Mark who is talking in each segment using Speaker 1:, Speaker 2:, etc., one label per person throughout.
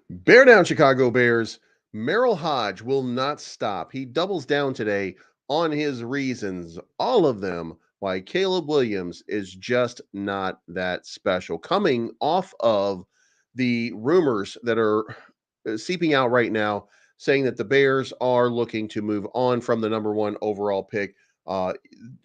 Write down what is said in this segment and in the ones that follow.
Speaker 1: Bear down, Chicago Bears. Merrill Hodge will not stop. He doubles down today on his reasons, all of them, why Caleb Williams is just not that special. Coming off of the rumors that are seeping out right now, saying that the Bears are looking to move on from the number one overall pick. Uh,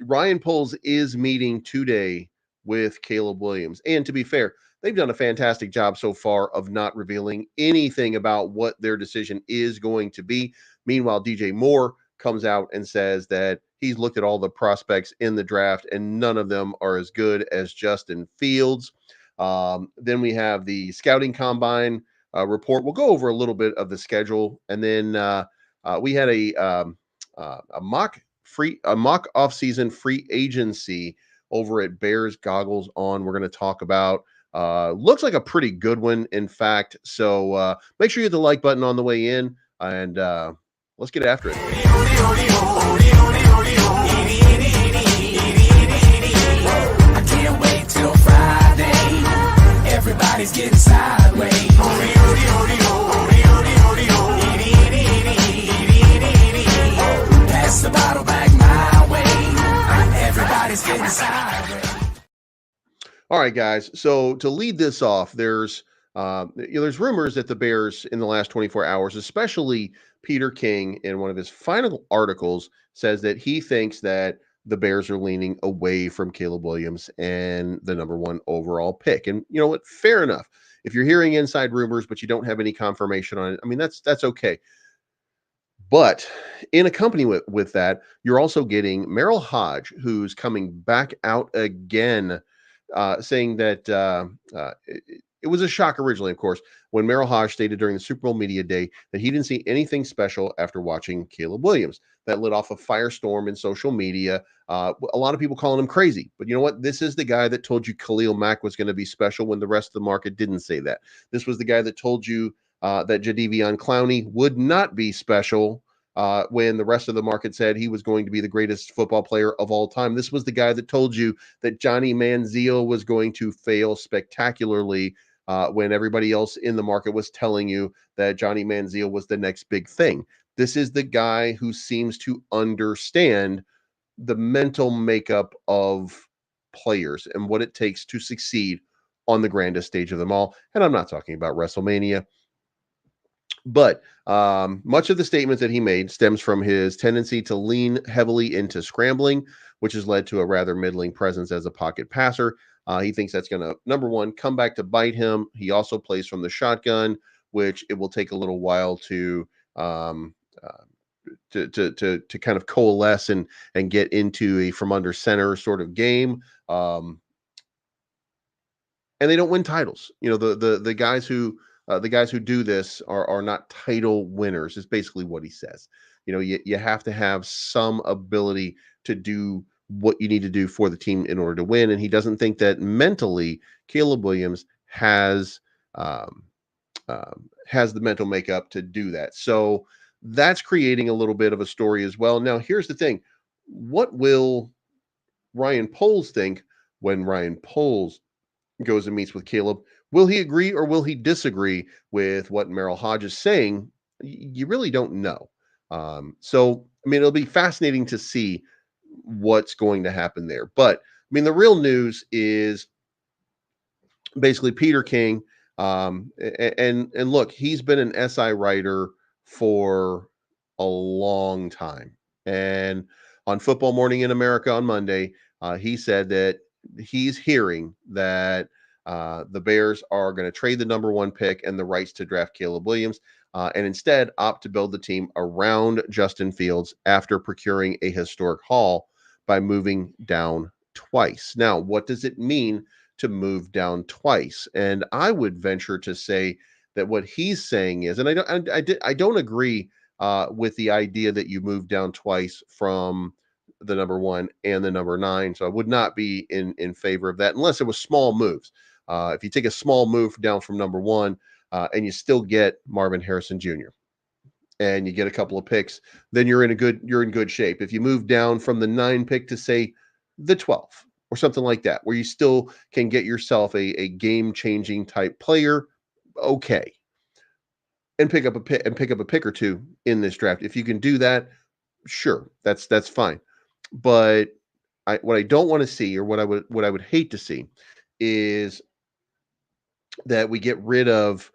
Speaker 1: Ryan Poles is meeting today with Caleb Williams. And to be fair, they've done a fantastic job so far of not revealing anything about what their decision is going to be. Meanwhile, DJ Moore comes out and says that he's looked at all the prospects in the draft and none of them are as good as Justin Fields. Then we have the scouting combine report. We'll go over a little bit of the schedule, and then we had a mock offseason free agency over at Bears Goggles On. We're going to talk about. Looks like a pretty good one, in fact. So make sure you hit the like button on the way in, and let's get after it.
Speaker 2: I can't wait till Friday. Everybody's getting sideways. Pass the bottle back my way. Everybody's getting sideways.
Speaker 1: All right, guys. So to lead this off, there's there's rumors that the Bears in the last 24 hours, especially Peter King, in one of his final articles, says that he thinks that the Bears are leaning away from Caleb Williams and the number one overall pick. And you know what? Fair enough. If you're hearing inside rumors, but you don't have any confirmation on it, I mean that's okay. But in accompany with that, you're also getting Merrill Hodge, who's coming back out again, saying that it was a shock originally, of course, when Merrill Hodge stated during the Super Bowl media day that he didn't see anything special after watching Caleb Williams. That lit off a firestorm in social media. A lot of people calling him crazy. But you know what? This is the guy that told you Khalil Mack was going to be special when the rest of the market didn't say that. This was the guy that told you that Jadeveon Clowney would not be special when the rest of the market said he was going to be the greatest football player of all time. This was the guy that told you that Johnny Manziel was going to fail spectacularly when everybody else in the market was telling you that Johnny Manziel was the next big thing. This is the guy who seems to understand the mental makeup of players and what it takes to succeed on the grandest stage of them all. And I'm not talking about WrestleMania. But much of the statements that he made stems from his tendency to lean heavily into scrambling, which has led to a rather middling presence as a pocket passer. He thinks that's going to, number one, come back to bite him. He also plays from the shotgun, which it will take a little while um, uh, to kind of coalesce and get into a from under center sort of game. And they don't win titles. You know, the guys who do this are not title winners. Is basically what he says. You know, you have to have some ability to do what you need to do for the team in order to win. And he doesn't think that mentally Caleb Williams um, has the mental makeup to do that. So that's creating a little bit of a story as well. Now, here's the thing: what will Ryan Poles think when Ryan Poles goes and meets with Caleb? Will he agree or will he disagree with what Merrill Hodge is saying? You really don't know. So, I mean, it'll be fascinating to see what's going to happen there. But, I mean, the real news is basically Peter King. And look, he's been an SI writer for a long time. And on Football Morning in America on Monday, he said that he's hearing that the Bears are going to trade the number one pick and the rights to draft Caleb Williams, and instead opt to build the team around Justin Fields after procuring a historic haul by moving down twice. Now, what does it mean to move down twice? And I would venture to say that what he's saying is, and I don't agree with the idea that you move down twice from the number one and the number nine. So I would not be in favor of that unless it was small moves. If you take a small move down from number one and you still get Marvin Harrison Jr. and you get a couple of picks, then you're in good shape. If you move down from the 9 pick to say the 12 or something like that, where you still can get yourself a game changing type player, okay. and pick up a pick or two in this draft. If you can do that, sure, that's fine. But what I don't want to see, or what I would hate to see, is that we get rid of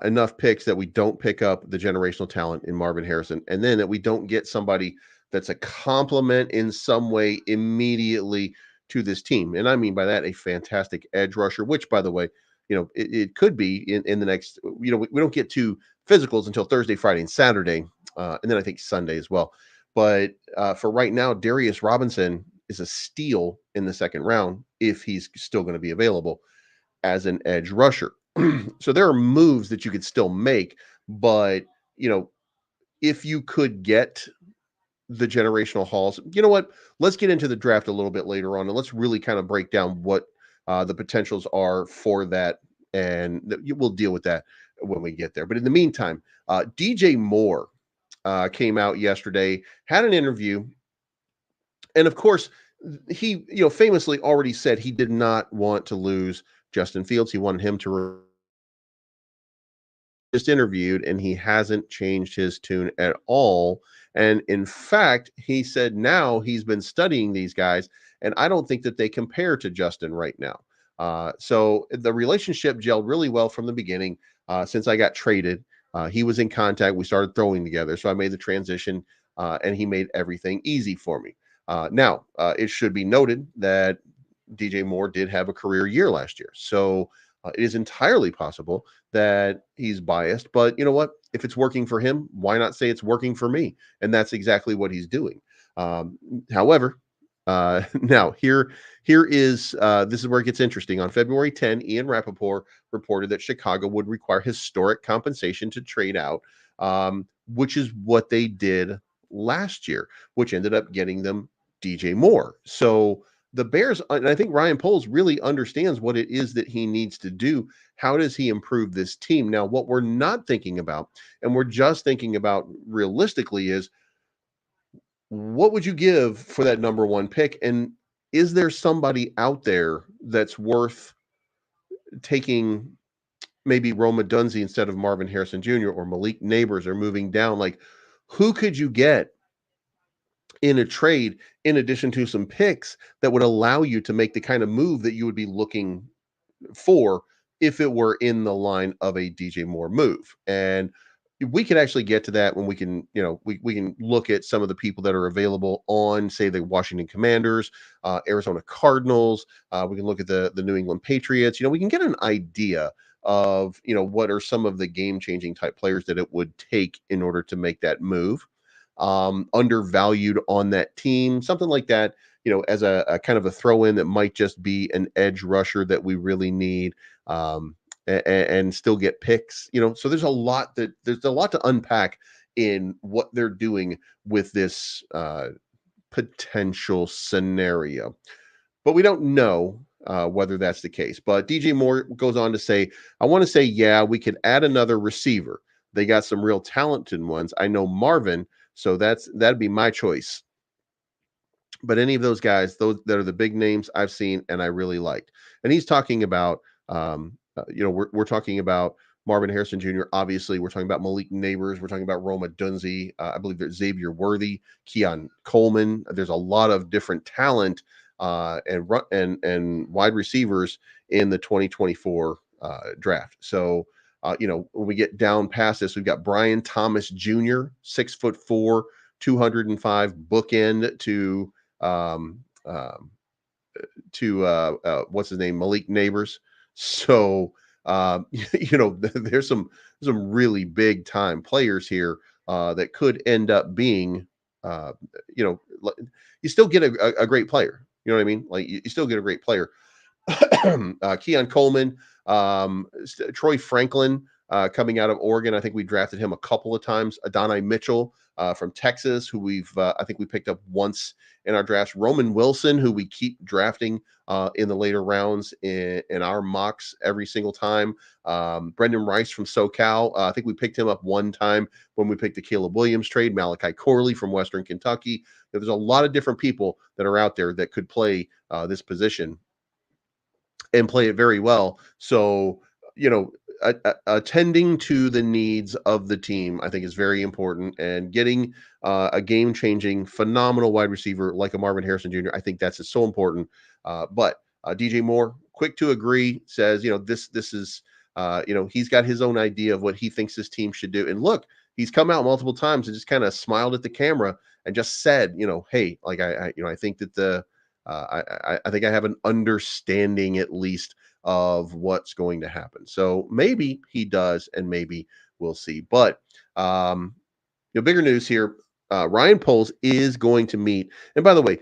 Speaker 1: enough picks that we don't pick up the generational talent in Marvin Harrison, and then that we don't get somebody that's a complement in some way immediately to this team. And I mean by that a fantastic edge rusher, which, by the way, it could be in the next. We don't get to physicals until Thursday, Friday, and Saturday, and then I think Sunday as well. But for right now, Darius Robinson is a steal in the second round if he's still going to be available as an edge rusher. So there are moves that you could still make, but you know, if you could get the generational hauls, you know what? Let's get into the draft a little bit later on, and let's really kind of break down what the potentials are for that, and we'll deal with that when we get there. But in the meantime, DJ Moore came out yesterday, had an interview, and of course, he famously already said he did not want to lose Justin Fields. He wanted him to just interviewed, and he hasn't changed his tune at all. And in fact, he said now he's been studying these guys, and I don't think that they compare to Justin right now. So the relationship gelled really well from the beginning. Since I got traded, he was in contact. We started throwing together, so I made the transition, and he made everything easy for me. Now, it should be noted that DJ Moore did have a career year last year, so it is entirely possible that he's biased. But you know what? If it's working for him, why not say it's working for me? And that's exactly what he's doing. However, now here is this is where it gets interesting. On February 10, Ian Rappaport reported that Chicago would require historic compensation to trade out, which is what they did last year, which ended up getting them DJ Moore. So the Bears, and I think Ryan Poles really understands what it is that he needs to do. How does he improve this team? Now, what we're not thinking about, and we're just thinking about realistically, is what would you give for that number one pick? And is there somebody out there that's worth taking, maybe Roma Dunze instead of Marvin Harrison Jr. or Malik Neighbors, or moving down? Like, who could you get in a trade in addition to some picks that would allow you to make the kind of move that you would be looking for if it were in the line of a DJ Moore move? And we can actually get to that when we can, we can look at some of the people that are available on, say, the Washington Commanders, Arizona Cardinals. We can look at the New England Patriots. We can get an idea of, what are some of the game changing type players that it would take in order to make that move. Undervalued on that team, something like that, as a kind of a throw in that might just be an edge rusher that we really need, and still get picks. So there's a lot to unpack in what they're doing with this potential scenario, but we don't know whether that's the case. But DJ Moore goes on to say, I want to say, yeah, we could add another receiver. They got some real talented ones. I know Marvin, so that'd be my choice. But any of those guys, those that are the big names I've seen and I really liked. And he's talking about, we're talking about Marvin Harrison Jr. Obviously, we're talking about Malik Neighbors. We're talking about Roma Dunze. I believe there's Xavier Worthy, Keon Coleman. There's a lot of different talent and wide receivers in the 2024 draft. So, when we get down past this, we've got Brian Thomas Jr., 6'4", 205, bookend um, um, to what's his name, Malik Neighbors. So there's some really big time players here that could end up being, you know, you still get a great player. You know what I mean? Like you still get a great player. Keon Coleman, Troy Franklin, coming out of Oregon. I think we drafted him a couple of times. Adonai Mitchell from Texas, who I think we picked up once in our drafts. Roman Wilson, who we keep drafting in the later rounds in our mocks every single time. Brendan Rice from SoCal. I think we picked him up one time when we picked the Caleb Williams trade. Malachi Corley from Western Kentucky. There's a lot of different people that are out there that could play this position and play it very well. So, attending to the needs of the team, I think, is very important. And getting a game-changing, phenomenal wide receiver like a Marvin Harrison Jr., I think that's so important. But DJ Moore, quick to agree, says, this is, he's got his own idea of what he thinks this team should do. And look, he's come out multiple times and just kind of smiled at the camera and just said, hey, like I think that I think I have an understanding at least of what's going to happen. So maybe he does, and maybe we'll see. But bigger news here. Ryan Poles is going to meet. And by the way,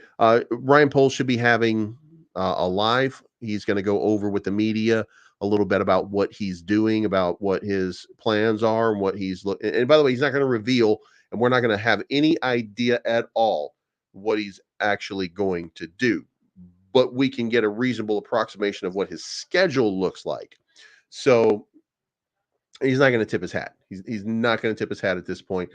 Speaker 1: Ryan Poles should be having a live. He's going to go over with the media a little bit about what he's doing, about what his plans are, and what he's looking. And by the way, he's not going to reveal, and we're not going to have any idea at all what he's actually going to do. But we can get a reasonable approximation of what his schedule looks like. So he's not going to tip his hat. He's not going to tip his hat at this point.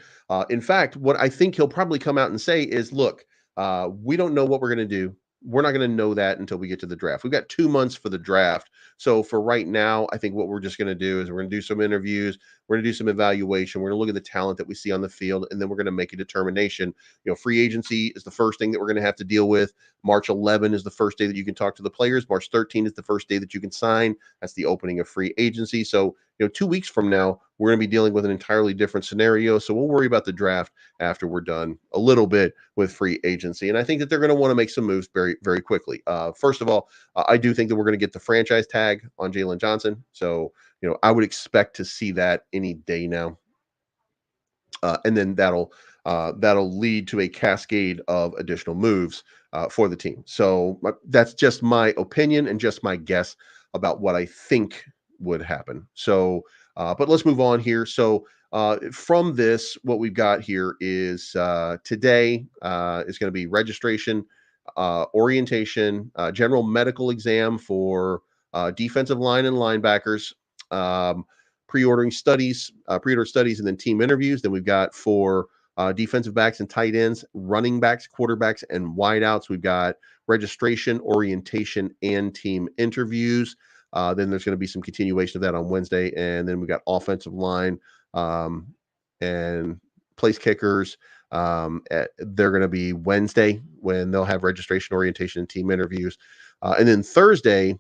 Speaker 1: In fact, what I think he'll probably come out and say is, look, we don't know what we're going to do. We're not going to know that until we get to the draft. We've got 2 months for the draft. So for right now, I think what we're just going to do is we're going to do some interviews. We're going to do some evaluation. We're going to look at the talent that we see on the field, and then we're going to make a determination. Free agency is the first thing that we're going to have to deal with. March 11 is the first day that you can talk to the players. March 13 is the first day that you can sign. That's the opening of free agency. So 2 weeks from now, we're going to be dealing with an entirely different scenario. So we'll worry about the draft after we're done a little bit with free agency. And I think that they're going to want to make some moves very, very quickly. First of all, I do think that we're going to get the franchise tag on Jalen Johnson. So, I would expect to see that any day now. And then that'll lead to a cascade of additional moves for the team. So that's just my opinion and just my guess about what I think would happen. So, but let's move on here. So, from this, what we've got here is today is going to be registration, orientation, general medical exam for defensive line and linebackers. Pre-order studies, and then team interviews. Then we've got for defensive backs and tight ends, running backs, quarterbacks, and wideouts. We've got registration, orientation, and team interviews. Then there's going to be some continuation of that on Wednesday, and then we got offensive line and place kickers. They're going to be Wednesday when they'll have registration, orientation, and team interviews, and then Thursday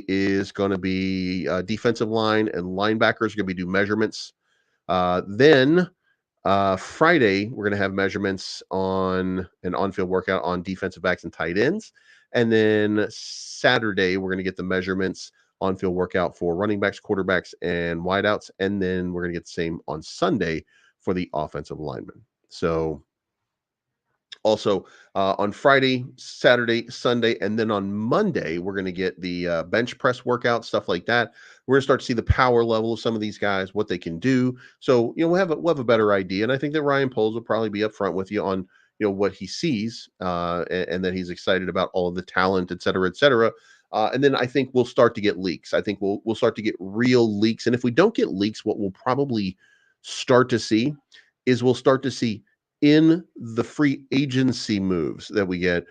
Speaker 1: is going to be defensive line and linebackers are going to be do measurements. Then Friday, we're going to have measurements on an on-field workout on defensive backs and tight ends. And then Saturday, we're going to get the measurements on-field workout for running backs, quarterbacks, and wideouts. And then we're going to get the same on Sunday for the offensive linemen. So also on Friday, Saturday, Sunday, and then on Monday, we're going to get the bench press workout, stuff like that. We're going to start to see the power level of some of these guys, what they can do. So, we'll have a better idea. And I think that Ryan Poles will probably be upfront with you on, what he sees and that he's excited about all of the talent, et cetera, et cetera. And then I think we'll start to get leaks. I think we'll start to get real leaks. And if we don't get leaks, what we'll probably start to see is we'll start to see in the free agency moves that we get,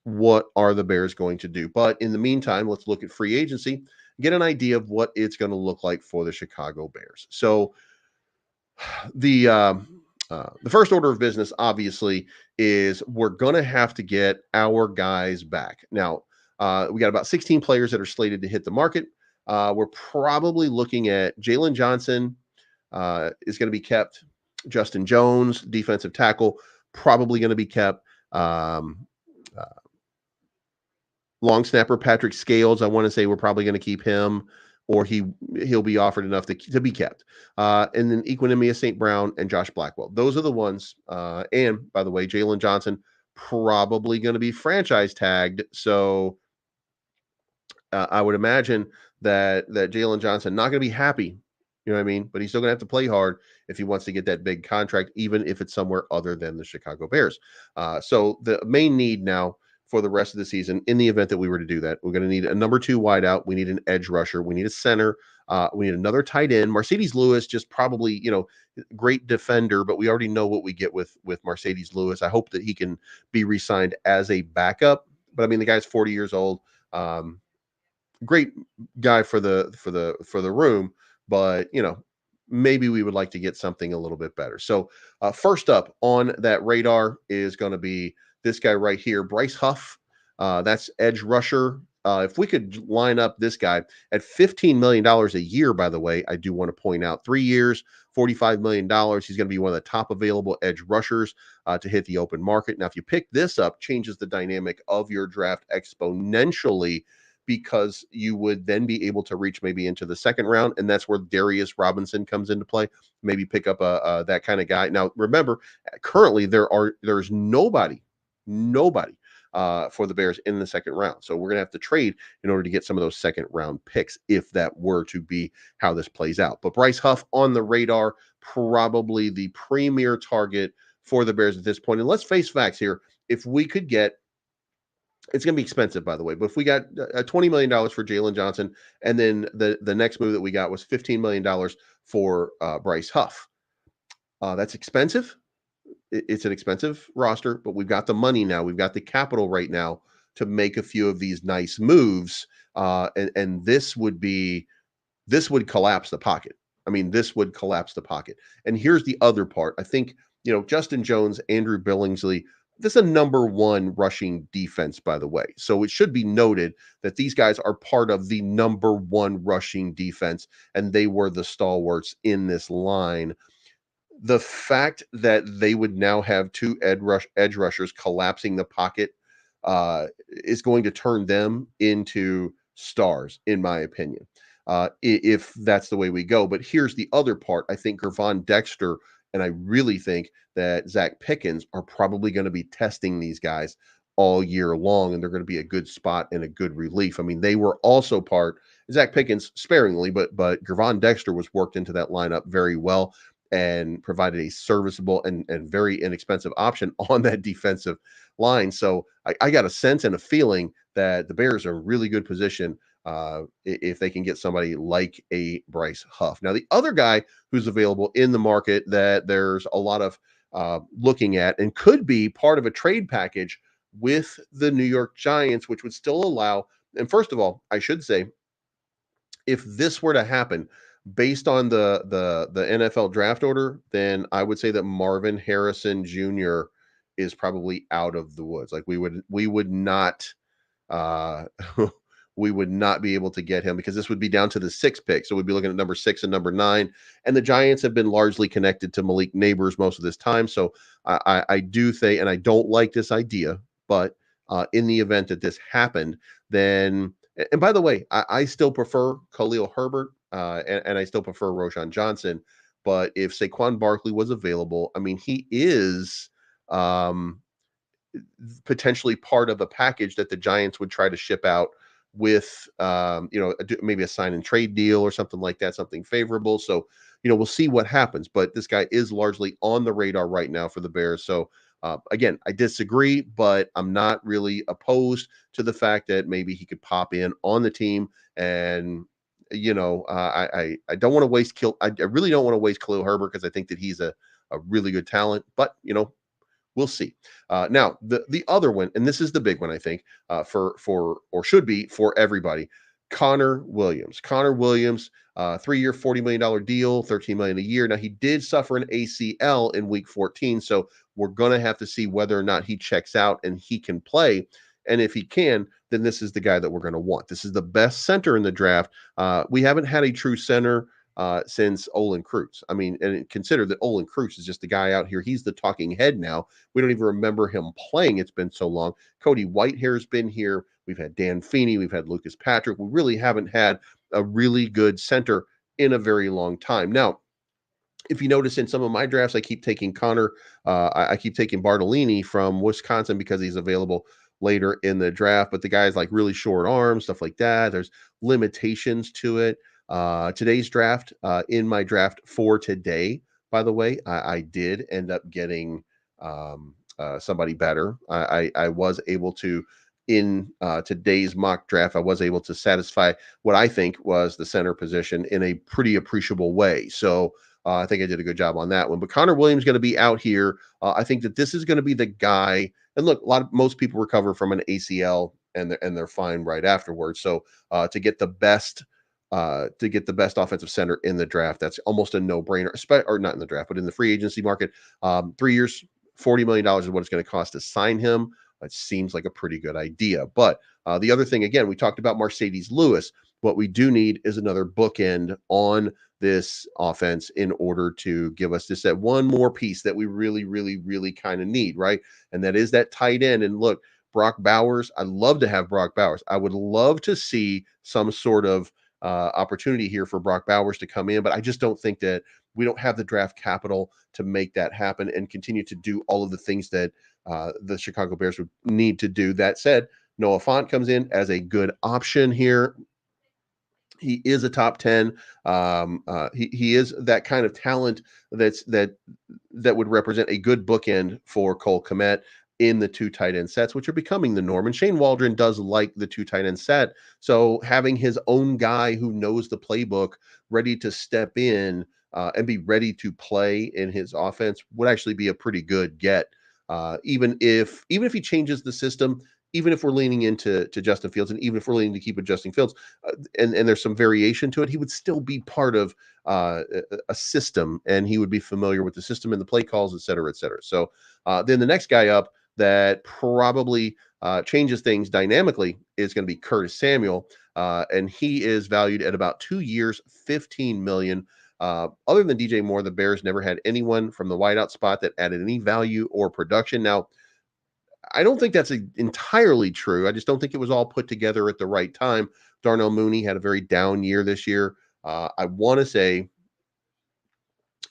Speaker 1: what are the Bears going to do? But in the meantime, let's look at free agency, get an idea of what it's going to look like for the Chicago Bears. So the first order of business, obviously, is we're going to have to get our guys back. Now, we got about 16 players that are slated to hit the market. We're probably looking at Jalen Johnson is going to be kept. Justin Jones, defensive tackle, probably going to be kept. Long snapper Patrick Scales, I want to say we're probably going to keep him, or he'll be offered enough to be kept. And then Equinemius St. Brown and Josh Blackwell. Those are the ones. And by the way, Jalen Johnson probably going to be franchise tagged. So I would imagine that Jalen Johnson not going to be happy. You know what I mean? But he's still going to have to play hard if he wants to get that big contract, even if it's somewhere other than the Chicago Bears. So the main need now for the rest of the season, in the event that we were to do that, we're going to need a number 2 wideout. We need an edge rusher. We need a center. We need another tight end. Mercedes Lewis, just probably, great defender, but we already know what we get with Mercedes Lewis. I hope that he can be re-signed as a backup. But I mean, the guy's 40 years old. great guy for the room, but maybe we would like to get something a little bit better. So first up on that radar is going to be this guy right here, Bryce Huff. That's edge rusher. If we could line up this guy at $15 million a year, by the way, I do want to point out 3 years, $45 million. He's going to be one of the top available edge rushers to hit the open market. Now, if you pick this up, changes the dynamic of your draft exponentially because you would then be able to reach maybe into the second round, and that's where Darius Robinson comes into play. Maybe pick up a that kind of guy. Now, remember, currently there's nobody for the Bears in the second round. So we're gonna have to trade in order to get some of those second round picks if that were to be how this plays out. But Bryce Huff on the radar, probably the premier target for the Bears at this point. And let's face facts here: if we could get, it's going to be expensive, by the way. But if we got $20 million for Jalen Johnson, and then the next move that we got was $15 million for Bryce Huff, that's expensive. It's an expensive roster, but we've got the money now. We've got the capital right now to make a few of these nice moves, and this would collapse the pocket. I mean, this would collapse the pocket. And here's the other part. I think, Justin Jones, Andrew Billingsley, this is a number one rushing defense, by the way. So it should be noted that these guys are part of the number one rushing defense, and they were the stalwarts in this line. The fact that they would now have two edge rushers collapsing the pocket is going to turn them into stars, in my opinion, if that's the way we go. But here's the other part. I think Gervon Dexter and I really think that Zach Pickens are probably going to be testing these guys all year long, and they're going to be a good spot and a good relief. I mean, they were also part, Zach Pickens sparingly, but Gervon Dexter was worked into that lineup very well and provided a serviceable and very inexpensive option on that defensive line. So I got a sense and a feeling that the Bears are in really good position if they can get somebody like a Bryce Huff. Now, the other guy who's available in the market that there's a lot of looking at and could be part of a trade package with the New York Giants, which would still allow, and first of all, I should say, if this were to happen based on the NFL draft order, then I would say that Marvin Harrison Jr. is probably out of the woods. Like we would not uh we would not be able to get him because this would be down to the sixth pick. So we'd be looking at number 6 and number 9. And the Giants have been largely connected to Malik Neighbors most of this time. So I do think, and I don't like this idea, but in the event that this happened, then, and by the way, I still prefer Khalil Herbert and I still prefer Roshan Johnson. But if Saquon Barkley was available, I mean, he is um, potentially part of a package that the Giants would try to ship out with, maybe a sign and trade deal or something like that, something favorable. So, we'll see what happens. But this guy is largely on the radar right now for the Bears. So, again, I disagree, but I'm not really opposed to the fact that maybe he could pop in on the team. And I don't want to waste I really don't want to waste Khalil Herbert because I think that he's a really good talent. But we'll see. Now, the other one, and this is the big one, I think, for or should be for everybody. Connor Williams. Connor Williams, 3-year, $40 million deal, $13 million a year. Now, he did suffer an ACL in Week 14, so we're going to have to see whether or not he checks out and he can play. And if he can, then this is the guy that we're going to want. This is the best center in the draft. We haven't had a true center since Olin Kreutz. I mean, and consider that Olin Kreutz is just the guy out here. He's the talking head now. We don't even remember him playing. It's been so long. Cody Whitehair's been here. We've had Dan Feeney. We've had Lucas Patrick. We really haven't had a really good center in a very long time. Now, if you notice in some of my drafts, I keep taking Connor. I keep taking Bartolini from Wisconsin because he's available later in the draft. But the guy's like really short arms, stuff like that. There's limitations to it. Today's draft, in my draft for today, by the way, I did end up getting somebody better. I was able to, in today's mock draft, I was able to satisfy what I think was the center position in a pretty appreciable way. So I think I did a good job on that one. But Connor Williams is going to be out here. I think that this is going to be the guy. And look, most people recover from an ACL and they're fine right afterwards. So to get the best offensive center in the draft, that's almost a no-brainer. Or not in the draft, but in the free agency market. 3 years, $40 million is what it's going to cost to sign him. It seems like a pretty good idea. But the other thing, again, we talked about Mercedes Lewis. What we do need is another bookend on this offense in order to give us just that one more piece that we really, really, really kind of need, right? And that is that tight end. And look, Brock Bowers, I'd love to have Brock Bowers. I would love to see some sort of opportunity here for Brock Bowers to come in, but I just don't think that we don't have the draft capital to make that happen and continue to do all of the things that the Chicago Bears would need to do. That said, Noah Fant comes in as a good option here. He is a top 10. He is that kind of talent that would represent a good bookend for Cole Kmet in the two tight end sets, which are becoming the norm. And Shane Waldron does like the two tight end set. So having his own guy who knows the playbook ready to step in and be ready to play in his offense would actually be a pretty good get. Even if he changes the system, even if we're leaning into Justin Fields, and even if we're leaning to keep adjusting Fields, and there's some variation to it, he would still be part of a system, and he would be familiar with the system and the play calls, et cetera, et cetera. So then the next guy up that probably changes things dynamically is going to be Curtis Samuel, and he is valued at about 2 years, $15 million. Other than DJ Moore, the Bears never had anyone from the wideout spot that added any value or production. Now, I don't think that's entirely true. I just don't think it was all put together at the right time. Darnell Mooney had a very down year this year. I want to say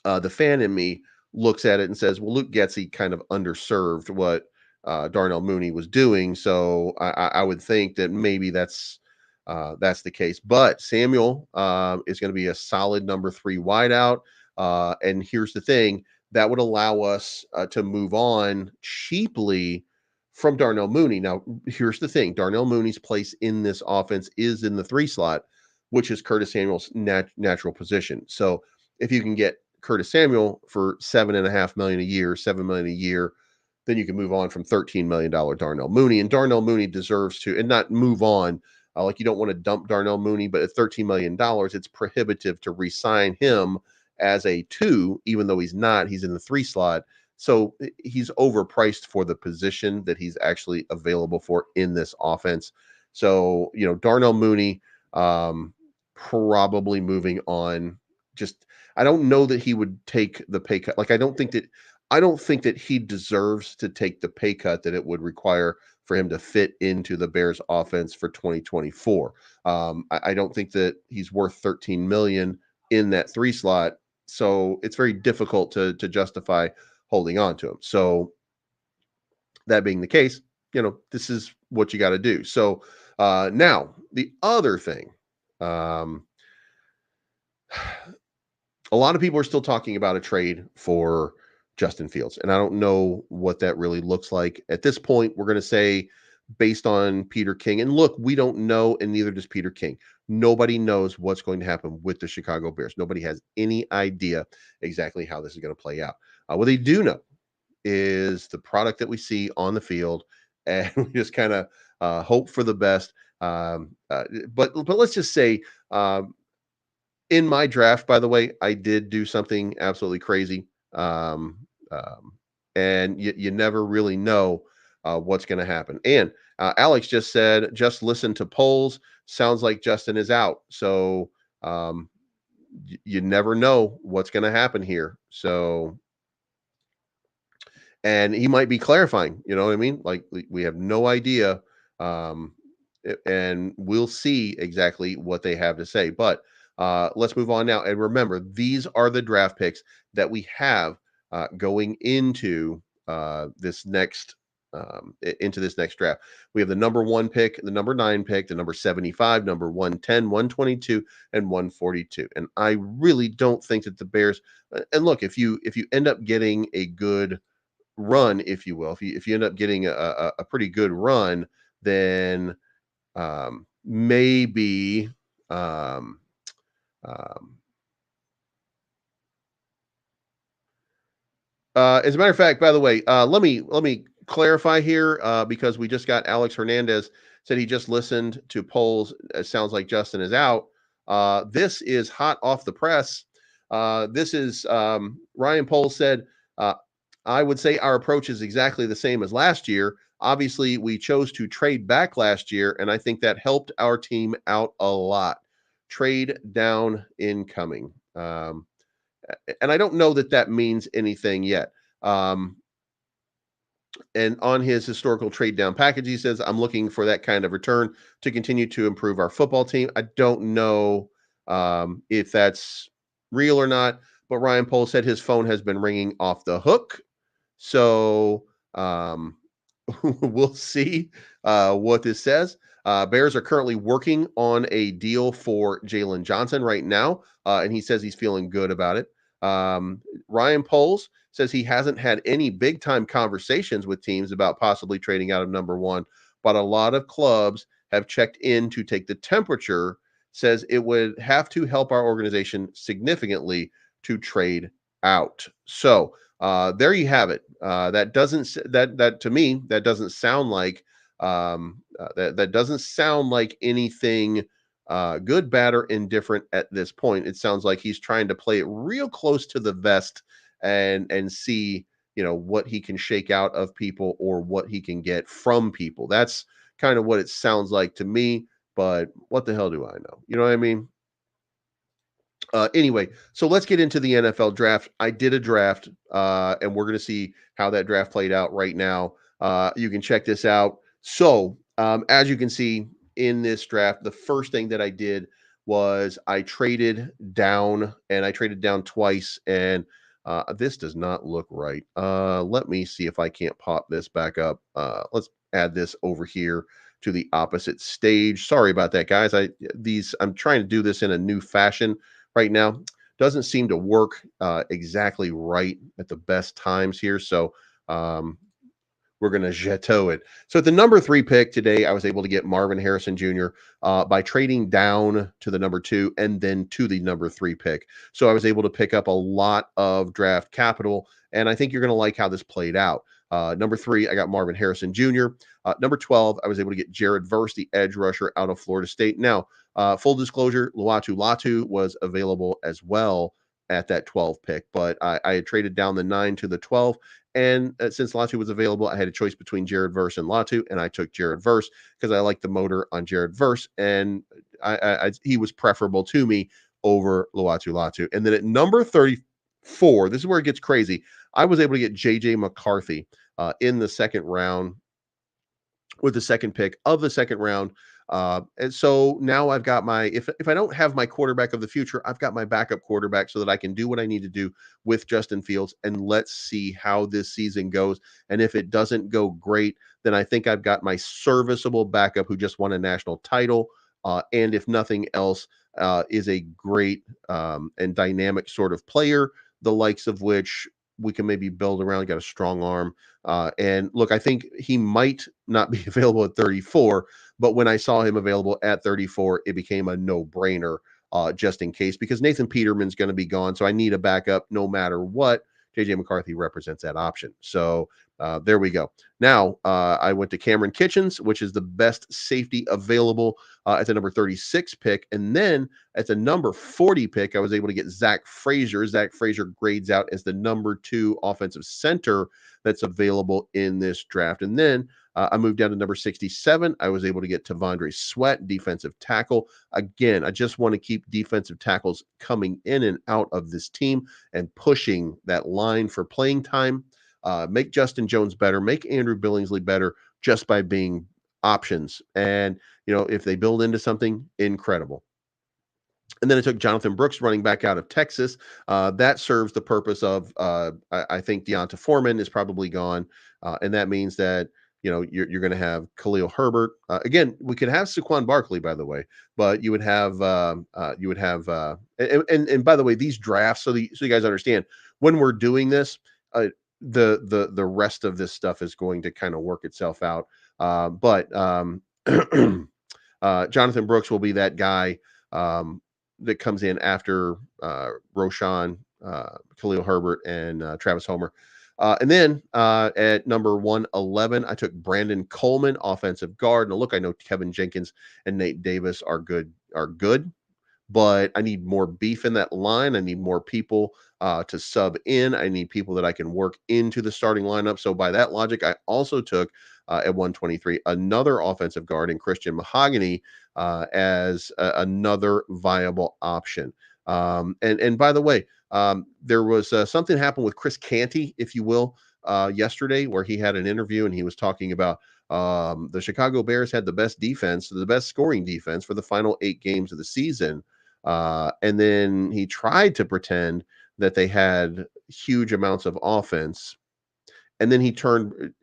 Speaker 1: the fan in me looks at it and says, well, Luke Getsy kind of underserved what Darnell Mooney was doing. So I would think that maybe that's the case. But Samuel is going to be a solid number 3 wideout. And here's the thing, that would allow us to move on cheaply from Darnell Mooney. Now, here's the thing, Darnell Mooney's place in this offense is in the 3 slot, which is Curtis Samuel's natural position. So if you can get Curtis Samuel for $7.5 million a year, $7 million a year, then you can move on from $13 million Darnell Mooney. And Darnell Mooney deserves to, and not move on. Like, you don't want to dump Darnell Mooney, but at $13 million, it's prohibitive to re-sign him as a 2, even though he's not. He's in the 3 slot. So he's overpriced for the position that he's actually available for in this offense. So, Darnell Mooney, probably moving on. Just, I don't know that he would take the pay cut. Like, I don't think that he deserves to take the pay cut that it would require for him to fit into the Bears offense for 2024. I don't think that he's worth 13 million in that 3 slot. So it's very difficult to justify holding on to him. So that being the case, this is what you got to do. So now the other thing, a lot of people are still talking about a trade for Justin Fields, and I don't know what that really looks like. At this point, we're going to say, based on Peter King, and look, we don't know, and neither does Peter King. Nobody knows what's going to happen with the Chicago Bears. Nobody has any idea exactly how this is going to play out. What they do know is the product that we see on the field, and we just kind of hope for the best. But let's just say, in my draft, by the way, I did do something absolutely crazy. Um, um, and you never really know what's going to happen. And Alex just said, just listen to polls. Sounds like Justin is out. So you never know what's going to happen here. So, and he might be clarifying, you know what I mean? Like, we have no idea. Um, and we'll see exactly what they have to say. But let's move on now. And remember, these are the draft picks that we have going this next into this next draft. We have the number 1 pick, the number 9 pick, the number 75, number 110, 122, and 142. And I really don't think that the Bears. And look, if you end up getting a good run, if you will, if you end up getting a pretty good run, then maybe um, um, as a matter of fact, by the way, let me clarify here, because we just got Alex Hernandez said he just listened to polls. It sounds like Justin is out. This is hot off the press. This is Ryan Poles said, uh, I would say our approach is exactly the same as last year. Obviously, we chose to trade back last year, and I think that helped our team out a lot. Trade down incoming. And I don't know that that means anything yet. Um, and on his historical trade down package, he says, I'm looking for that kind of return to continue to improve our football team. I don't know if that's real or not, but Ryan Poles said his phone has been ringing off the hook. So um, we'll see what this says. Bears are currently working on a deal for Jalen Johnson right now, and he says he's feeling good about it. Ryan Poles says he hasn't had any big time conversations with teams about possibly trading out of number one, but a lot of clubs have checked in to take the temperature. Says it would have to help our organization significantly to trade out. So there you have it. That doesn't that to me that doesn't sound like that doesn't sound like anything good, bad, or indifferent at this point. It sounds like he's trying to play it real close to the vest and see what he can shake out of people or what he can get from people. That's kind of what it sounds like to me. But what the hell do I know? You know what I mean? Anyway, so let's get into the NFL draft. I did a draft, and we're going to see how that draft played out right now. You can check this out. So, as you can see in this draft, the first thing that I did was I traded down, and I traded down twice, and this does not look right. Let me see if I can't pop this back up. Let's add this over here to the opposite stage. Sorry about that, guys. I'm trying to do this in a new fashion right now. Doesn't seem to work exactly right at the best times here. So um, we're going to jeto it. So at the number 3 pick today, I was able to get Marvin Harrison Jr. By trading down to the number 2 and then to the number 3 pick. So I was able to pick up a lot of draft capital, and I think you're going to like how this played out. Number 3, I got Marvin Harrison Jr. Number 12, I was able to get Jared Verse, the edge rusher out of Florida State. Now, full disclosure, Latu was available as well at that 12 pick, but I had traded down the 9 to the 12. And since Latu was available, I had a choice between Jared Verse and Latu, and I took Jared Verse because I like the motor on Jared Verse, and he was preferable to me over Latu. And then at number 34, this is where it gets crazy. I was able to get JJ McCarthy in the second round with the second pick of the second round. And so now I've got if I don't have my quarterback of the future, I've got my backup quarterback so that I can do what I need to do with Justin Fields. And let's see how this season goes. And if it doesn't go great, then I think I've got my serviceable backup who just won a national title. And if nothing else, is a great and dynamic sort of player, the likes of which we can maybe build around, got a strong arm. And look, I think he might not be available at 34, but when I saw him available at 34, it became a no-brainer just in case, because Nathan Peterman's going to be gone. So I need a backup no matter what. JJ McCarthy represents that option. So there we go. Now I went to Cameron Kitchens, which is the best safety available at the number 36 pick. And then at the number 40 pick, I was able to get Zach Frazier. Zach Frazier grades out as the number 2 offensive center that's available in this draft. And then I moved down to number 67. I was able to get Tavondre Sweat, defensive tackle. Again, I just want to keep defensive tackles coming in and out of this team and pushing that line for playing time. Make Justin Jones better, make Andrew Billingsley better just by being options. And, if they build into something, incredible. And then I took Jonathan Brooks, running back out of Texas. That serves the purpose of, I think Deonta Foreman is probably gone. And that means that, you're going to have Khalil Herbert. Again, we could have Saquon Barkley, by the way, but you would have, and by the way, these drafts, so you guys understand, when we're doing this, the rest of this stuff is going to kind of work itself out. But Jonathan Brooks will be that guy that comes in after Roshan, Khalil Herbert, and Travis Homer. And then at number 111, I took Brandon Coleman, offensive guard. Now, look, I know Kevin Jenkins and Nate Davis are good, but I need more beef in that line. I need more people to sub in. I need people that I can work into the starting lineup. So by that logic, I also took at 123 another offensive guard in Christian Mahogany as another viable option. And by the way, there was something happened with Chris Canty, if you will, yesterday, where he had an interview and he was talking about the Chicago Bears had the best defense, the best scoring defense for the final 8 games of the season. And then he tried to pretend that they had huge amounts of offense. And then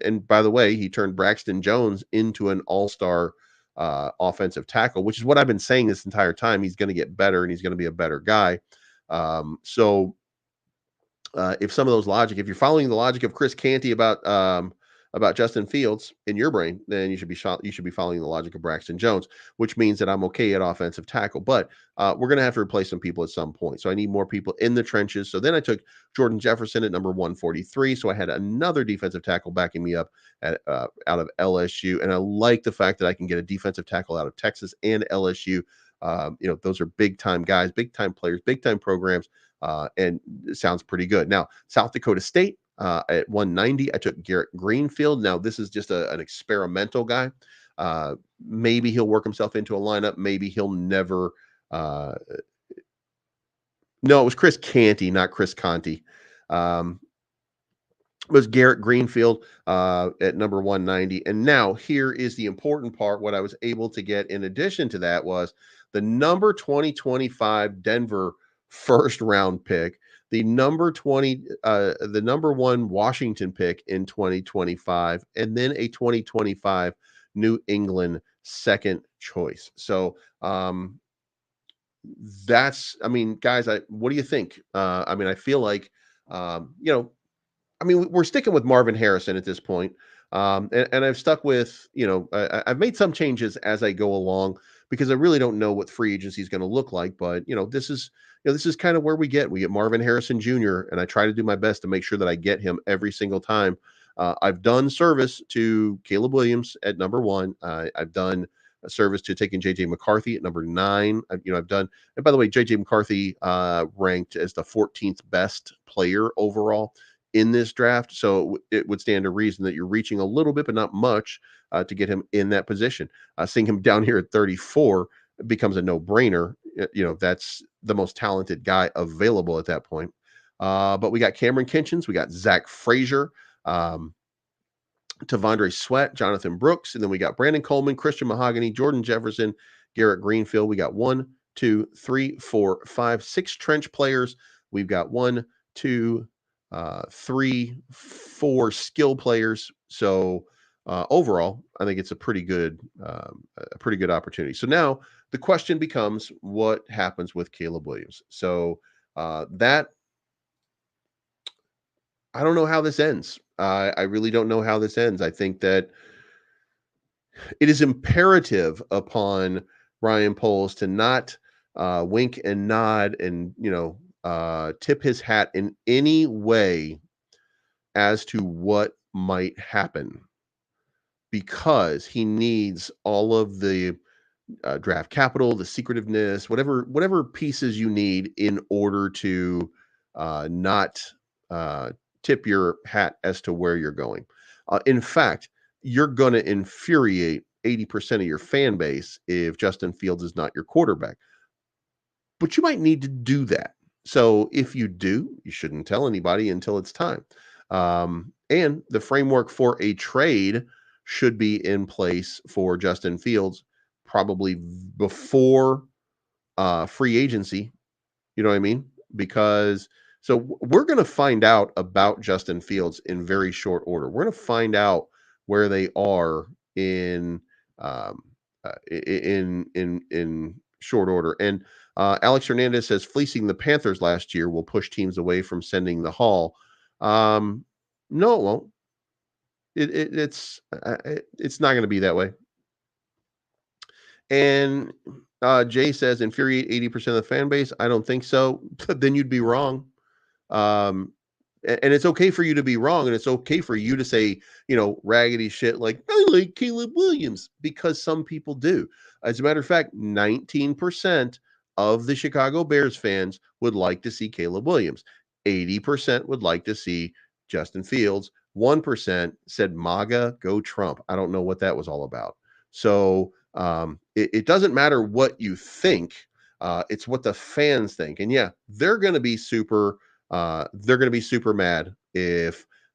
Speaker 1: and by the way, he turned Braxton Jones into an all-star offensive tackle, which is what I've been saying this entire time. He's going to get better and he's going to be a better guy. So if some of those logic, if you're following the logic of Chris Canty about Justin Fields in your brain, then you should be following the logic of Braxton Jones, which means that I'm okay at offensive tackle. But we're going to have to replace some people at some point, so I need more people in the trenches. So then I took Jordan Jefferson at number 143. So I had another defensive tackle backing me up out of LSU, and I like the fact that I can get a defensive tackle out of Texas and LSU. Those are big time guys, big time players, big time programs. And it sounds pretty good. Now, South Dakota State at 190, I took Garrett Greenfield. Now, this is just an experimental guy. Maybe he'll work himself into a lineup. Maybe he'll never. No, it was Chris Canty, not Chris Conti. Was Garrett Greenfield at number 190. And now here is the important part. What I was able to get in addition to that was the number 2025 Denver first round pick, the number 20, the number 1 Washington pick in 2025, and then a 2025 New England second choice. So I mean, guys, what do you think? I mean, I feel like, we're sticking with Marvin Harrison at this point. And I've stuck with, I've made some changes as I go along because I really don't know what free agency is going to look like. But, this is kind of where we get Marvin Harrison Jr. And I try to do my best to make sure that I get him every single time. I've done service to Caleb Williams at number 1. I've done a service to taking JJ McCarthy at number 9. I've done, and by the way, JJ McCarthy ranked as the 14th best player overall in this draft. So it would stand to reason that you're reaching a little bit, but not much to get him in that position. Seeing him down here at 34 becomes a no-brainer. That's the most talented guy available at that point. But we got Cameron Kinchens, we got Zach Frazier, Tavondre Sweat, Jonathan Brooks, and then we got Brandon Coleman, Christian Mahogany, Jordan Jefferson, Garrett Greenfield. We got 1, 2, 3, 4, 5, 6 trench players. We've got 1, 2, 3, 4 skill players. So overall, I think it's a pretty good opportunity. So now the question becomes, what happens with Caleb Williams? So that I don't know how this ends. I really don't know how this ends. I think that it is imperative upon Ryan Poles to not wink and nod and tip his hat in any way as to what might happen, because he needs all of the draft capital, the secretiveness, whatever pieces you need in order to not tip your hat as to where you're going. In fact, you're going to infuriate 80% of your fan base if Justin Fields is not your quarterback. But you might need to do that. So if you do, you shouldn't tell anybody until it's time. And the framework for a trade should be in place for Justin Fields probably before free agency. You know what I mean? Because we're going to find out about Justin Fields in very short order. We're going to find out where they are in short order. And Alex Hernandez says fleecing the Panthers last year will push teams away from sending the Hall. No, it won't. It's not going to be that way. And Jay says infuriate 80% of the fan base. I don't think so. Then you'd be wrong. And it's okay for you to be wrong, and it's okay for you to say, raggedy shit like, "I like Caleb Williams," because some people do. As a matter of fact, 19% of the Chicago Bears fans would like to see Caleb Williams. 80% would like to see Justin Fields. 1% said, "MAGA, go Trump." I don't know what that was all about. So, it doesn't matter what you think, it's what the fans think. And yeah, they're going to be super mad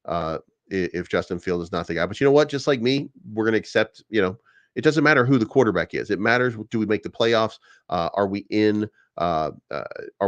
Speaker 1: uh, if Justin Field is not the guy. But you know what? Just like me, we're going to accept. It doesn't matter who the quarterback is. It matters. Do we make the playoffs? Are we in? Are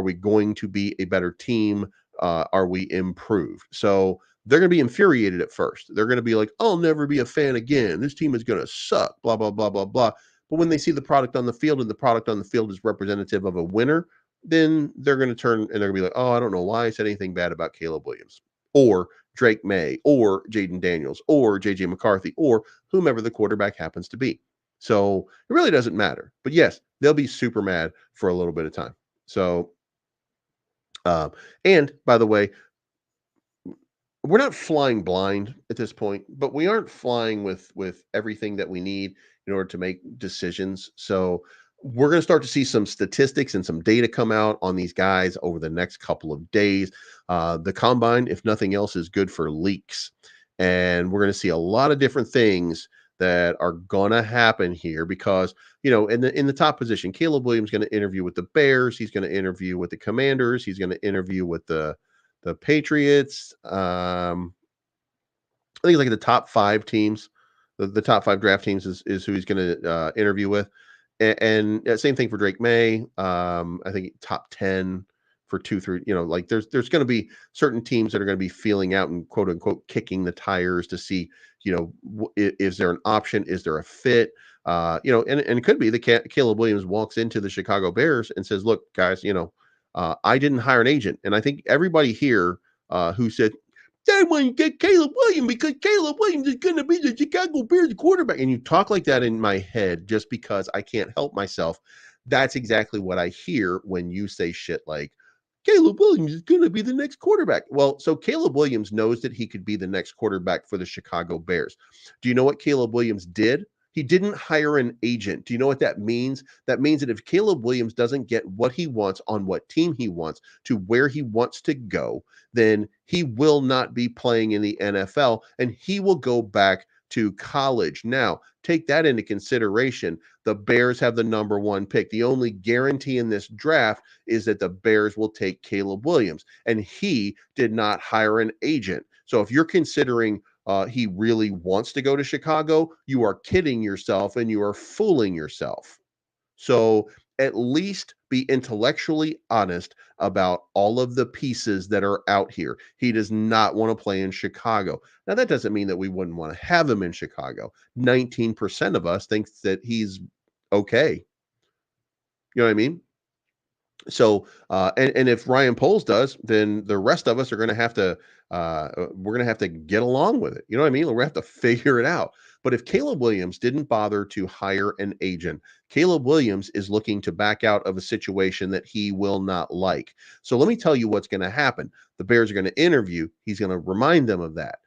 Speaker 1: we going to be a better team? Are we improved? So they're going to be infuriated at first. They're going to be like, "I'll never be a fan again. This team is going to suck." Blah blah blah blah blah. But when they see the product on the field and the product on the field is representative of a winner, then they're going to turn and they're going to be like, "Oh, I don't know why I said anything bad about Caleb Williams or Drake May or Jaden Daniels or JJ McCarthy or whomever the quarterback happens to be." So it really doesn't matter. But yes, they'll be super mad for a little bit of time. So, and by the way, we're not flying blind at this point, but we aren't flying with everything that we need in order to make decisions. So we're going to start to see some statistics and some data come out on these guys over the next couple of days. The combine, if nothing else, is good for leaks, and we're going to see a lot of different things that are going to happen here because in the top position, Caleb Williams going to interview with the Bears. He's going to interview with the Commanders. He's going to interview with the Patriots. I think it's like the top 5 teams. The top 5 draft teams is who he's going to interview with, and same thing for Drake May. I think top 10 for 2 3. Like there's going to be certain teams that are going to be feeling out and quote unquote kicking the tires to see is there an option, is there a fit. And it could be that Caleb Williams walks into the Chicago Bears and says, "Look, guys, I didn't hire an agent," and I think everybody here who said they want to get Caleb Williams because Caleb Williams is going to be the Chicago Bears quarterback. And you talk like that in my head just because I can't help myself. That's exactly what I hear when you say shit like, Caleb Williams is going to be the next quarterback. Well, so Caleb Williams knows that he could be the next quarterback for the Chicago Bears. Do you know what Caleb Williams did? He didn't hire an agent. Do you know what that means? That means that if Caleb Williams doesn't get what he wants on what team he wants to where he wants to go, then he will not be playing in the NFL and he will go back to college. Now, take that into consideration. The Bears have the number 1 pick. The only guarantee in this draft is that the Bears will take Caleb Williams, and he did not hire an agent. So if you're considering he really wants to go to Chicago, you are kidding yourself and you are fooling yourself. So at least be intellectually honest about all of the pieces that are out here. He does not want to play in Chicago. Now, that doesn't mean that we wouldn't want to have him in Chicago. 19% of us thinks that he's okay. You know what I mean? So, and if Ryan Poles does, then the rest of us are going to have to, we're going to have to get along with it. You know what I mean? We're going to have to figure it out. But if Caleb Williams didn't bother to hire an agent, Caleb Williams is looking to back out of a situation that he will not like. So let me tell you what's going to happen. The Bears are going to interview. He's going to remind them of that.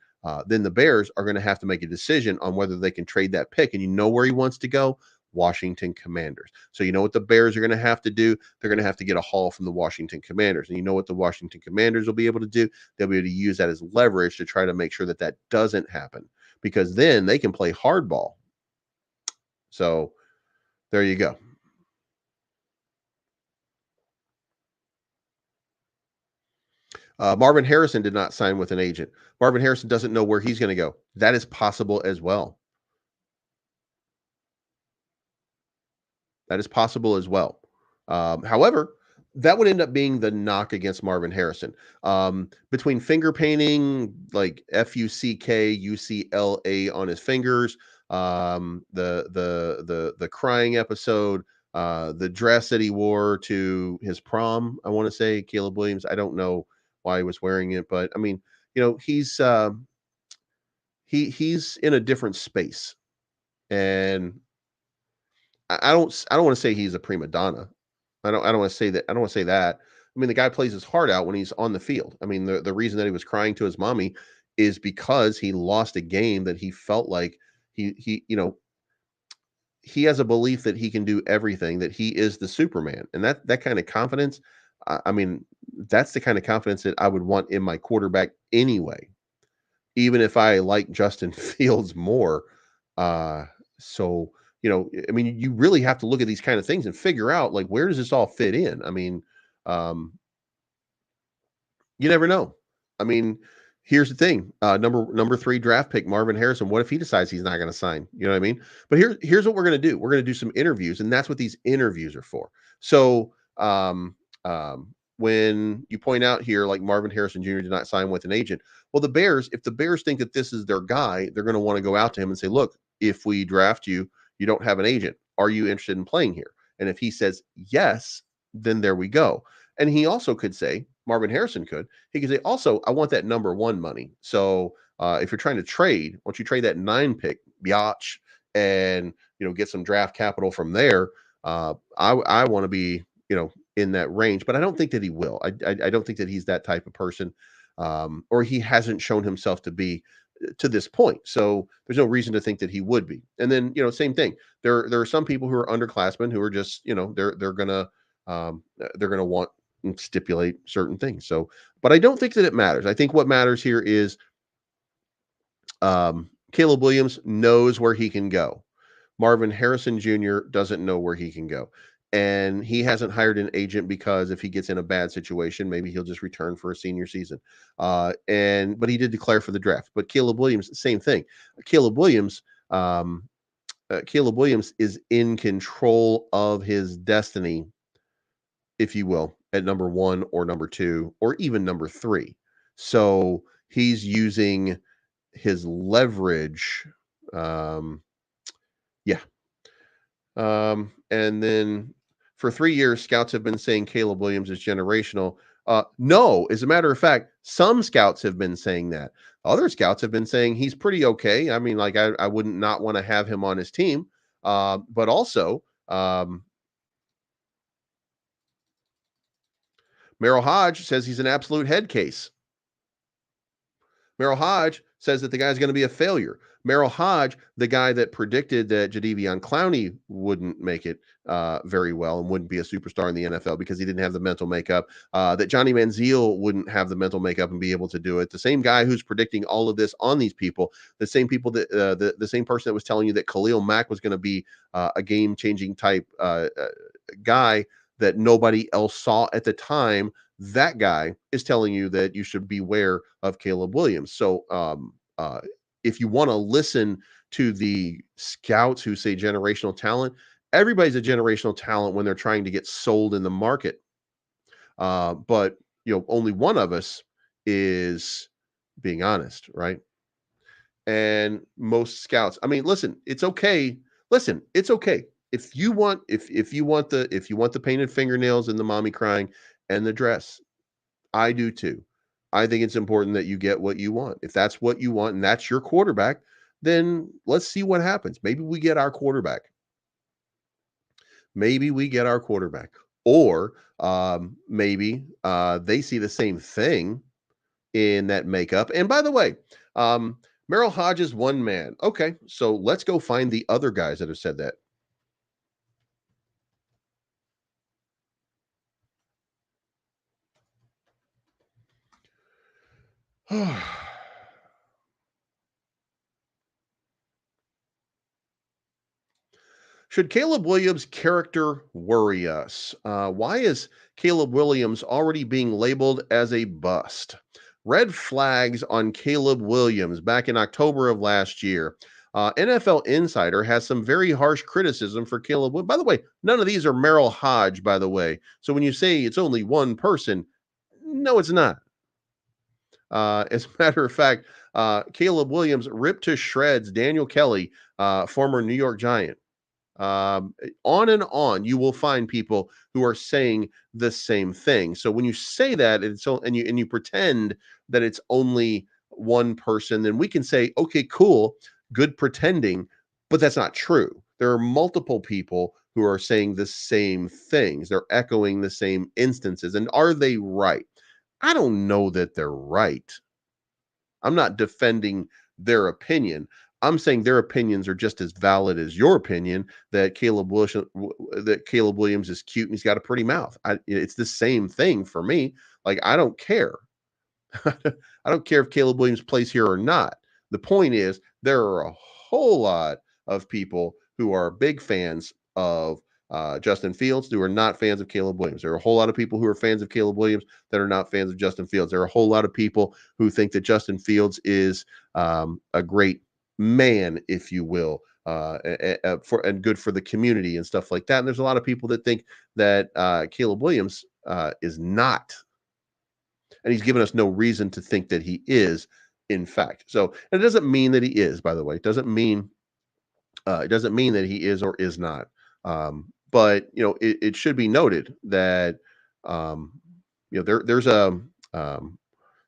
Speaker 1: Then the Bears are going to have to make a decision on whether they can trade that pick. And you know where he wants to go? Washington Commanders. So you know what the Bears are going to have to do? They're going to have to get a haul from the Washington Commanders. And you know what the Washington Commanders will be able to do? They'll be able to use that as leverage to try to make sure that that doesn't happen because then they can play hardball. So there you go. Marvin Harrison did not sign with an agent. Marvin Harrison doesn't know where he's going to go. That is possible as well. That is possible as well. However, that would end up being the knock against Marvin Harrison. Between finger painting, like FUCKUCLA on his fingers, the crying episode, the dress that he wore to his prom. I want to say Caleb Williams. I don't know why he was wearing it, but I mean, he's in a different space, and I don't want to say he's a prima donna. I don't want to say that. I don't want to say that. I mean, the guy plays his heart out when he's on the field. I mean, the reason that he was crying to his mommy is because he lost a game that he felt like he has a belief that he can do everything, that he is the Superman. And that kind of confidence, I mean, that's the kind of confidence that I would want in my quarterback anyway, even if I like Justin Fields more. Uh, so, I mean, you really have to look at these kind of things and figure out, like, where does this all fit in? I mean, um, you never know. I mean, here's the thing: number 3 draft pick Marvin Harrison. What if he decides he's not going to sign? You know what I mean? But here's what we're going to do. We're going to do some interviews, and that's what these interviews are for. So, when you point out here, like Marvin Harrison Jr. did not sign with an agent, well, if the Bears think that this is their guy, they're going to want to go out to him and say, "Look, if we draft you, you don't have an agent. Are you interested in playing here?" And if he says yes, then there we go. And he also could say, Marvin Harrison could, he could say, also, I want that number 1 money. So if you're trying to trade, once you trade that 9 pick, biatch, and get some draft capital from there, I want to be in that range. But I don't think that he will. I don't think that he's that type of person, or he hasn't shown himself to be to this point. So there's no reason to think that he would be. And then same thing. There are some people who are underclassmen who are just they're gonna want and stipulate certain things. So, but I don't think that it matters. I think what matters here is Caleb Williams knows where he can go. Marvin Harrison Jr. doesn't know where he can go. And he hasn't hired an agent because if he gets in a bad situation, maybe he'll just return for a senior season. But he did declare for the draft. But Caleb Williams, same thing. Caleb Williams, um, Caleb Williams is in control of his destiny, if you will, at number 1 or number 2 or even number 3. So he's using his leverage. Um, yeah. And then for 3 years, scouts have been saying Caleb Williams is generational. No, as a matter of fact, some scouts have been saying that. Other scouts have been saying he's pretty okay. I mean, like I wouldn't not want to have him on his team. But also, Merrill Hodge says he's an absolute head case. Merrill Hodge says that the guy's going to be a failure. Merrill Hodge, the guy that predicted that Jadeveon Clowney wouldn't make it very well and wouldn't be a superstar in the NFL because he didn't have the mental makeup, that Johnny Manziel wouldn't have the mental makeup and be able to do it. The same guy who's predicting all of this on these people, the same people that the same person that was telling you that Khalil Mack was going to be a game-changing type guy that nobody else saw at the time, that guy is telling you that you should beware of Caleb Williams. So if you want to listen to the scouts who say generational talent, everybody's a generational talent when they're trying to get sold in the market. But only one of us is being honest, right? And most scouts, I mean, listen, it's okay. Listen, it's okay. If you want the painted fingernails and the mommy crying and the dress, I do too. I think it's important that you get what you want. If that's what you want and that's your quarterback, then let's see what happens. Maybe we get our quarterback. Maybe we get our quarterback. Or maybe they see the same thing in that makeup. And by the way, Merrill Hodge is one man. Okay, so let's go find the other guys that have said that. Should Caleb Williams' character worry us? Why is Caleb Williams already being labeled as a bust? Red flags on Caleb Williams back in October of last year. NFL Insider has some very harsh criticism for Caleb. By the way, none of these are Merrill Hodge, by the way. So when you say it's only one person, no, it's not. As a matter of fact, Caleb Williams ripped to shreds Daniel Kelly, former New York Giant. On and on, you will find people who are saying the same thing. So when you say that, and you pretend that it's only one person, then we can say, okay, cool, good pretending, but that's not true. There are multiple people who are saying the same things. They're echoing the same instances. And are they right? I don't know that they're right. I'm not defending their opinion. I'm saying their opinions are just as valid as your opinion that Caleb Williams is cute and he's got a pretty mouth. It's the same thing for me. Like, I don't care. I don't care if Caleb Williams plays here or not. The point is, there are a whole lot of people who are big fans of Justin Fields who are not fans of Caleb Williams. There are a whole lot of people who are fans of Caleb Williams that are not fans of Justin Fields. There are a whole lot of people who think that Justin Fields is a great man, if you will, and good for the community and stuff like that. And there's a lot of people that think that Caleb Williams is not, and he's given us no reason to think that he is, in fact. So, and it doesn't mean that he is, by the way. It doesn't mean that he is or is not. But it should be noted that um, there's a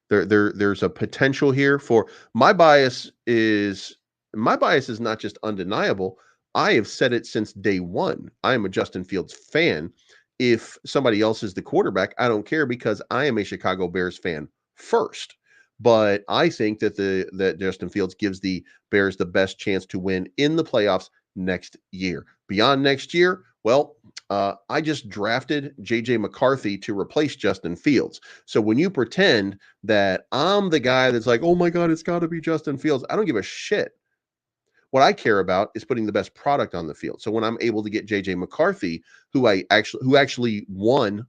Speaker 1: there's a potential here for my bias is not just undeniable. I have said it since day one. I am a Justin Fields fan. If somebody else is the quarterback, I don't care because I am a Chicago Bears fan first. But I think that Justin Fields gives the Bears the best chance to win in the playoffs next year. Beyond next year, well, I just drafted JJ McCarthy to replace Justin Fields. So when you pretend that I'm the guy that's like, oh my God, it's got to be Justin Fields, I don't give a shit. What I care about is putting the best product on the field. So when I'm able to get JJ McCarthy, who actually won,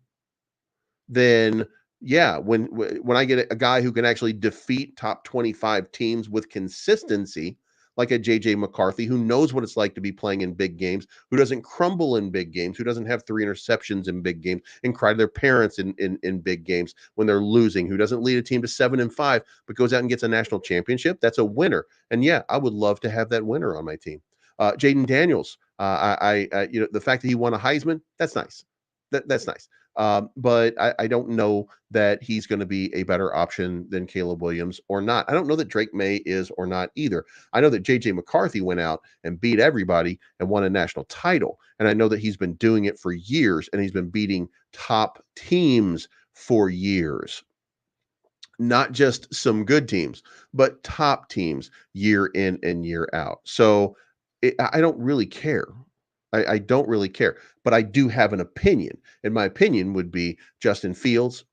Speaker 1: then yeah, when I get a guy who can actually defeat top 25 teams with consistency, like a JJ McCarthy, who knows what it's like to be playing in big games, who doesn't crumble in big games, who doesn't have 3 interceptions in big games and cry to their parents in big games when they're losing, who doesn't lead a team to 7-5, but goes out and gets a national championship, that's a winner. And yeah, I would love to have that winner on my team. Jaden Daniels, the fact that he won a Heisman, that's nice. That's nice. But I don't know that he's going to be a better option than Caleb Williams or not. I don't know that Drake May is or not either. I know that JJ McCarthy went out and beat everybody and won a national title. And I know that he's been doing it for years and he's been beating top teams for years. Not just some good teams, but top teams year in and year out. So I don't really care. I don't really care, but I do have an opinion. And my opinion would be Justin Fields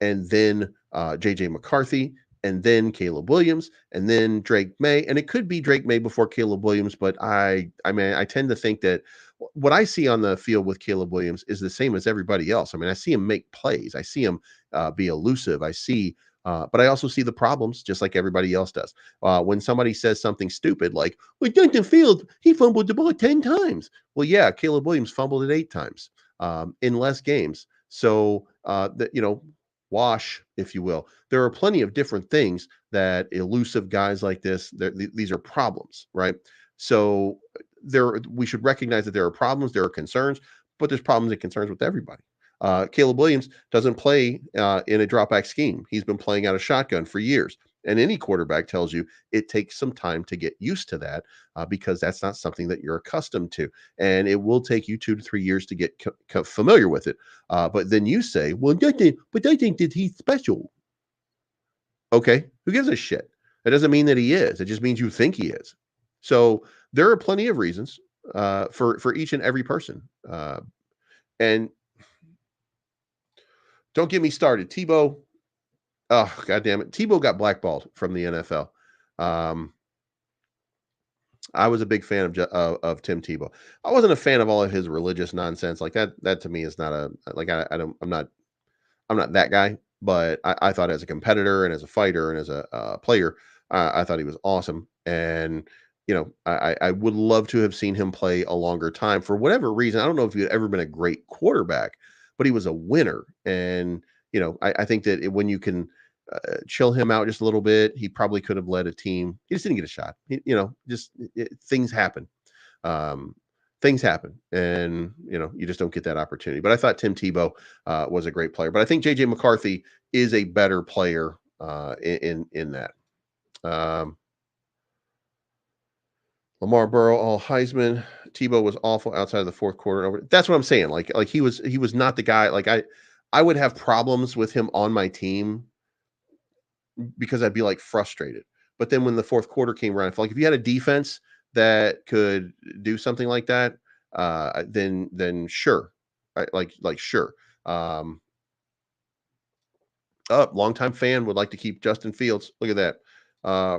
Speaker 1: and then JJ McCarthy and then Caleb Williams and then Drake May. And it could be Drake May before Caleb Williams, but I tend to think that what I see on the field with Caleb Williams is the same as everybody else. I mean, I see him make plays. I see him be elusive. But I also see the problems just like everybody else does. When somebody says something stupid like, well, Justin Fields, he fumbled the ball 10 times. Well, yeah, Caleb Williams fumbled it 8 times in less games. So, wash, if you will. There are plenty of different things that elusive guys like this, these are problems, right? So we should recognize that there are problems, there are concerns, but there's problems and concerns with everybody. Caleb Williams doesn't play in a drop back scheme. He's been playing out of shotgun for years. And any quarterback tells you it takes some time to get used to that because that's not something that you're accustomed to. And it will take you 2 to 3 years to get familiar with it. But then you say, well, but I think that he's special. Okay, who gives a shit? That doesn't mean that he is. It just means you think he is. So there are plenty of reasons for each and every person. And don't get me started. Tebow, oh, God damn it. Tebow got blackballed from the NFL. I was a big fan of Tim Tebow. I wasn't a fan of all of his religious nonsense. Like that to me is not I'm not that guy, but I thought as a competitor and as a fighter and as a player, I thought he was awesome. And, I would love to have seen him play a longer time for whatever reason. I don't know if he had ever been a great quarterback, but he was a winner. And, I think that when you can chill him out just a little bit, he probably could have led a team. He just didn't get a shot. Things happen. Um, things happen, and you just don't get that opportunity. But I thought Tim Tebow was a great player, but I think JJ McCarthy is a better player in that. Um, Lamar Burrow, all Heisman. Tebow was awful outside of the fourth quarter. That's what I'm saying. Like he was not the guy. Like I would have problems with him on my team because I'd be like frustrated. But then when the fourth quarter came around, I felt like if you had a defense that could do something like that, then sure, like sure. Um, Longtime fan would like to keep Justin Fields. Look at that.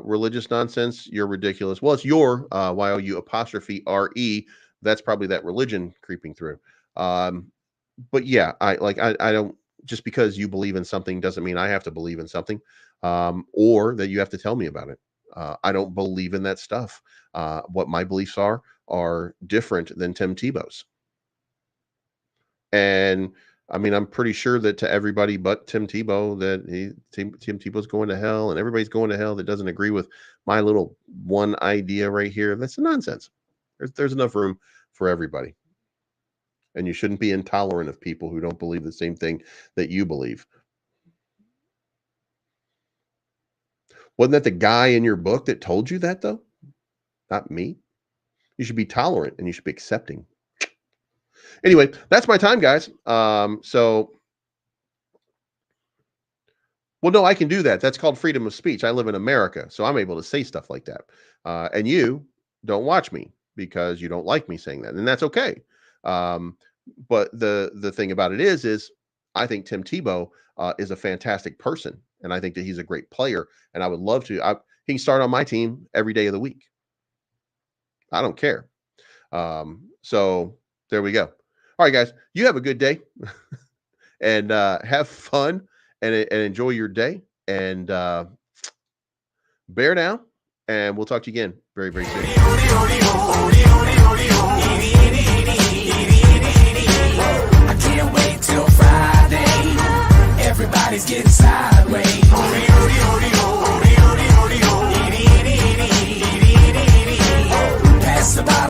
Speaker 1: Religious nonsense. You're ridiculous. Well, it's your YOU apostrophe RE. That's probably that religion creeping through. Um, but yeah, I don't, just because you believe in something doesn't mean I have to believe in something, or that you have to tell me about it. I don't believe in that stuff. What my beliefs are different than Tim Tebow's. And I mean, I'm pretty sure that to everybody but Tim Tebow, that Tim Tebow's going to hell, and everybody's going to hell that doesn't agree with my little one idea right here. That's nonsense. There's enough room for everybody, and you shouldn't be intolerant of people who don't believe the same thing that you believe. Wasn't that the guy in your book that told you that, though? Not me. You should be tolerant and you should be accepting. Anyway, that's my time, guys. Well, no, I can do that. That's called freedom of speech. I live in America, so I'm able to say stuff like that. And you don't watch me because you don't like me saying that, and that's okay. Um, but the thing about it is I think Tim Tebow is a fantastic person, and I think that he's a great player, and I would love to. He can start on my team every day of the week. I don't care. So there we go. All right, guys, you have a good day and have fun and enjoy your day. And bear down, and we'll talk to you again very, very soon.